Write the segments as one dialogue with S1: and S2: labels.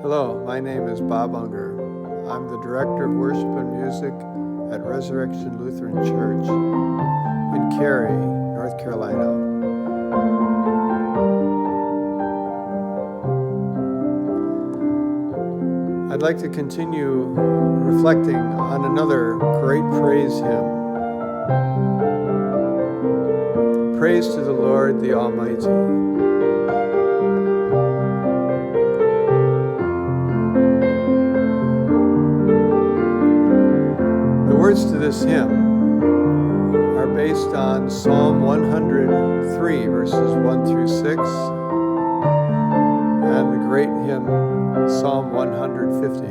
S1: Hello, my name is Bob Unger. I'm the Director of Worship and Music at Resurrection Lutheran Church in Cary, North Carolina. I'd like to continue reflecting on another great praise hymn. Praise to the Lord the Almighty. The words to this hymn are based on Psalm 103, verses 1 through 6, and the great hymn, Psalm 150.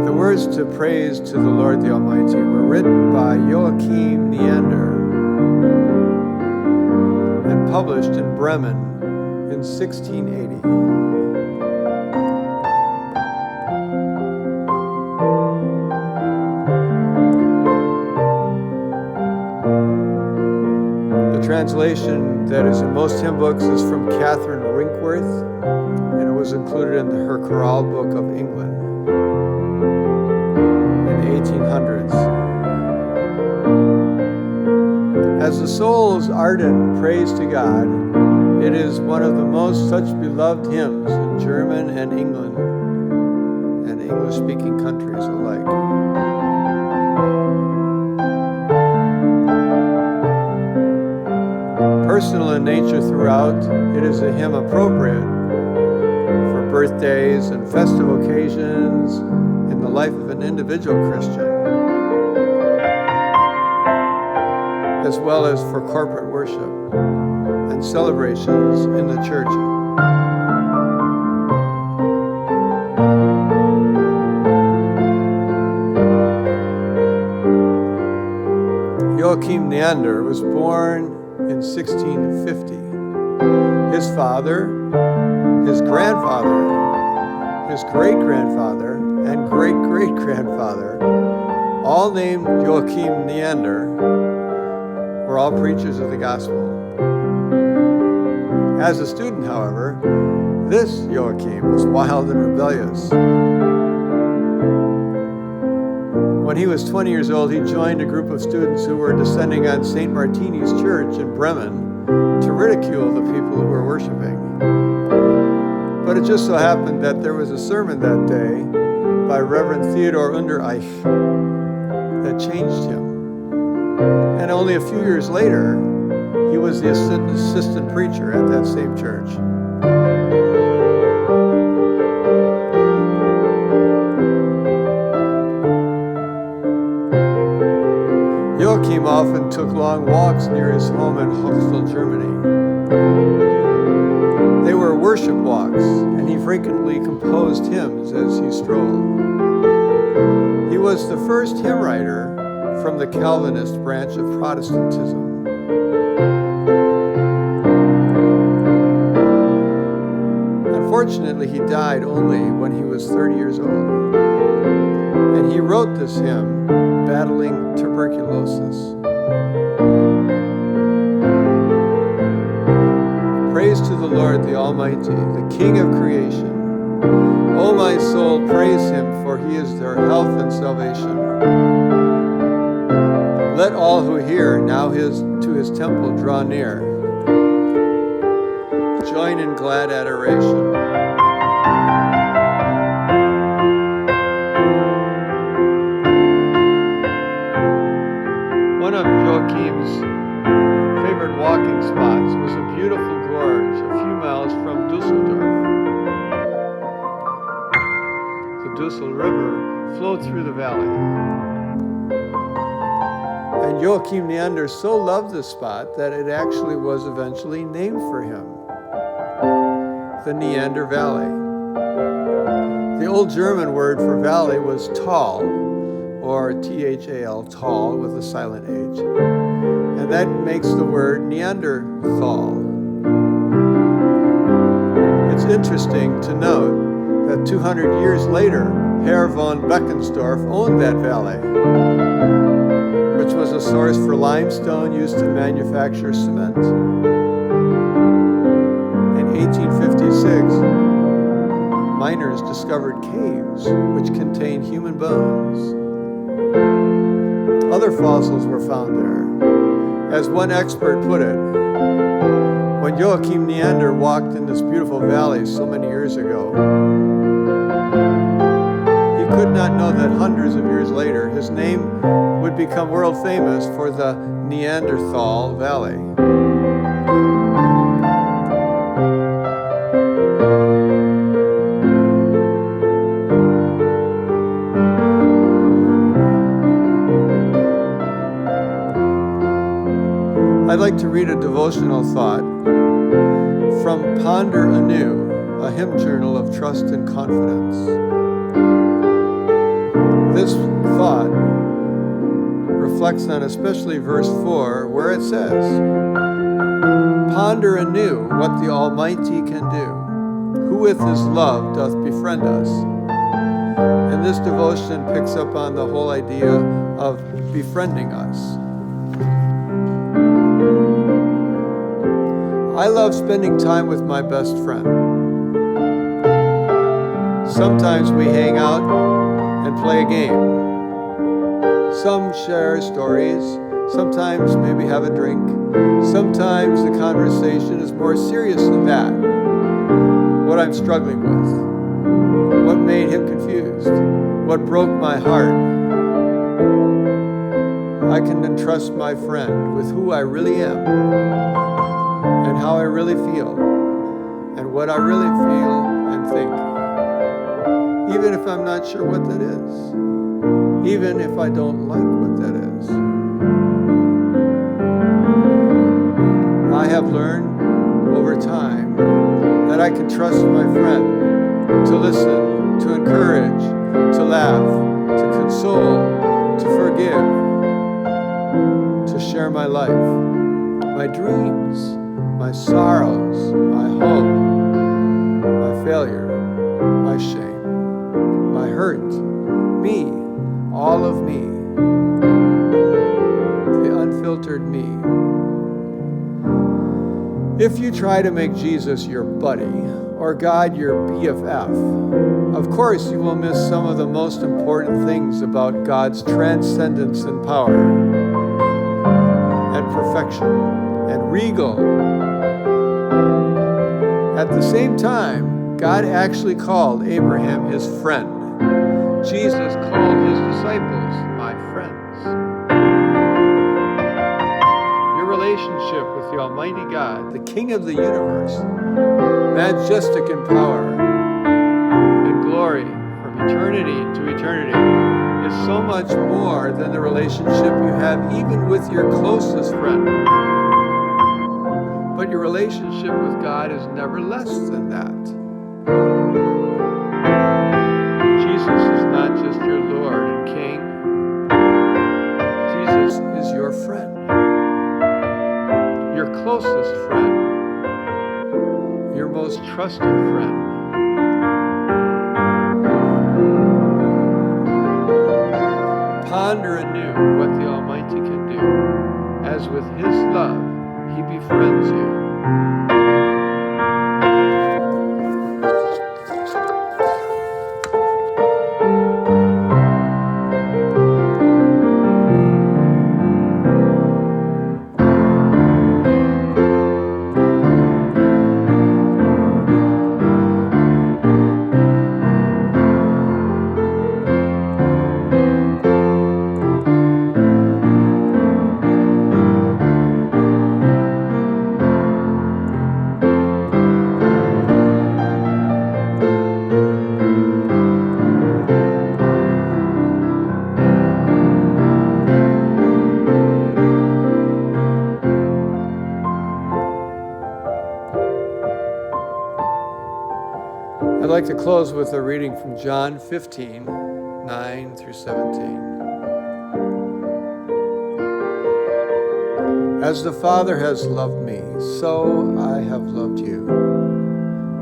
S1: The words to Praise to the Lord the Almighty were written by Joachim Neander and published in Bremen in 1680. The translation that is in most hymn books is from Catherine Winkworth, and it was included in her Chorale Book of England in the 1800s. As the soul's ardent praise to God, it is one of the most such beloved hymns in German and England and English-speaking countries alike. Personal in nature throughout, it is a hymn appropriate for birthdays and festive occasions in the life of an individual Christian, as well as for corporate worship and celebrations in the church. Joachim Neander was born in 1650. His father, his grandfather, his great-grandfather, and great-great-grandfather, all named Joachim Neander, were all preachers of the gospel. As a student, however, this Joachim was wild and rebellious. When he was 20 years old, he joined a group of students who were descending on St. Martini's Church in Bremen to ridicule the people who were worshiping. But it just so happened that there was a sermon that day by Reverend Theodor Undereich that changed him. And only a few years later, he was the assistant preacher at that same church. Joachim often took long walks near his home in Huxville, Germany. They were worship walks, and he frequently composed hymns as he strolled. He was the first hymn writer from the Calvinist branch of Protestantism. Unfortunately, he died only when he was 30 years old. And he wrote this hymn battling tuberculosis. Praise to the Lord the Almighty, the King of creation. O my soul, praise him, for he is their health and salvation. Let all who hear now to his temple draw near. Join in glad adoration. One of Joachim's favorite walking spots was a beautiful gorge a few miles from Dusseldorf. The Dussel River flowed through the valley. And Joachim Neander so loved this spot that it actually was eventually named for him, the Neander Valley. The old German word for valley was Tal, or T-H-A-L, Tal with a silent H. And that makes the word Neanderthal. It's interesting to note that 200 years later, Herr von Beckensdorf owned that valley. a source for limestone used to manufacture cement. In 1856, miners discovered caves which contained human bones. Other fossils were found there. As one expert put it, when Joachim Neander walked in this beautiful valley so many years ago, he could not know that hundreds of years later his name would become world famous for the Neanderthal Valley. I'd like to read a devotional thought from Ponder Anew, a hymn journal of trust and confidence. This thought reflects on especially verse 4, where it says, "Ponder anew what the Almighty can do, who with his love doth befriend us." And this devotion picks up on the whole idea of befriending us. I love spending time with my best friend. Sometimes we hang out and play a game. Some share stories, sometimes maybe have a drink. Sometimes the conversation is more serious than that. What I'm struggling with, what made him confused, what broke my heart. I can entrust my friend with who I really am, and how I really feel, and what I really feel and think. Even if I'm not sure what that is. Even if I don't like what that is. I have learned over time that I can trust my friend to listen, to encourage, to laugh, to console, to forgive, to share my life, my dreams, my sorrows, my hope, my failure, my shame, my hurt, me, all of me, the unfiltered me. If you try to make Jesus your buddy or God your BFF, of course you will miss some of the most important things about God's transcendence and power and perfection and regal. At the same time, God actually called Abraham his friend. Jesus called his disciples my friends. Your relationship with the Almighty God, the King of the universe, majestic in power and glory from eternity to eternity, is so much more than the relationship you have even with your closest friend. But your relationship with God is never less than that. Jesus is not just your Lord and King. Jesus is your friend. Your closest friend. Your most trusted friend. Ponder anew what the Almighty can do, as with his love he befriends you. I'd like to close with a reading from John 15, 9 through 17. As the Father has loved me, so I have loved you.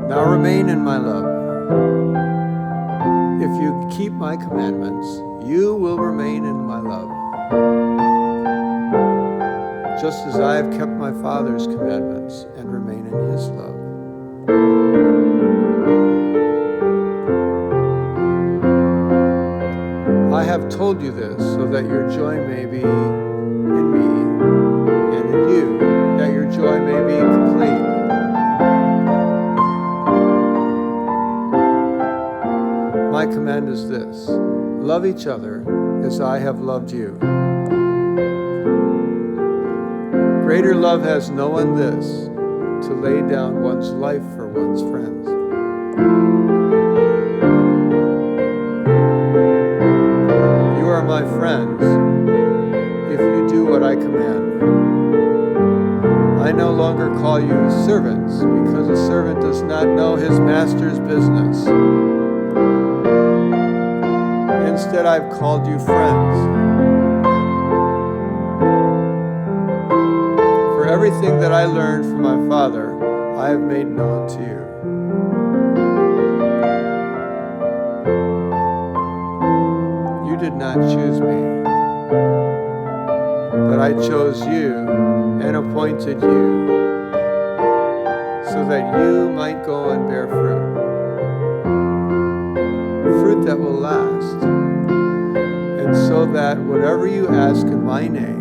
S1: Now remain in my love. If you keep my commandments, you will remain in my love. just as I have kept my Father's commandments and remain in his love. I have told you this so that your joy may be in me and in you, that your joy may be complete. My command is this: love each other as I have loved you. Greater love has no one this, to lay down one's life for one's friends. You are my friends if you do what I command. I no longer call you servants, because a servant does not know his master's business. Instead, I've called you friends. For everything that I learned from my Father, I have made known to you. You did not choose me, but I chose you and appointed you so that you might go and bear fruit. Fruit that will last, and so that whatever you ask in my name,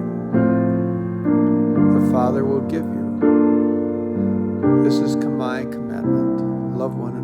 S1: the Father will give you. This is my commandment: love one another.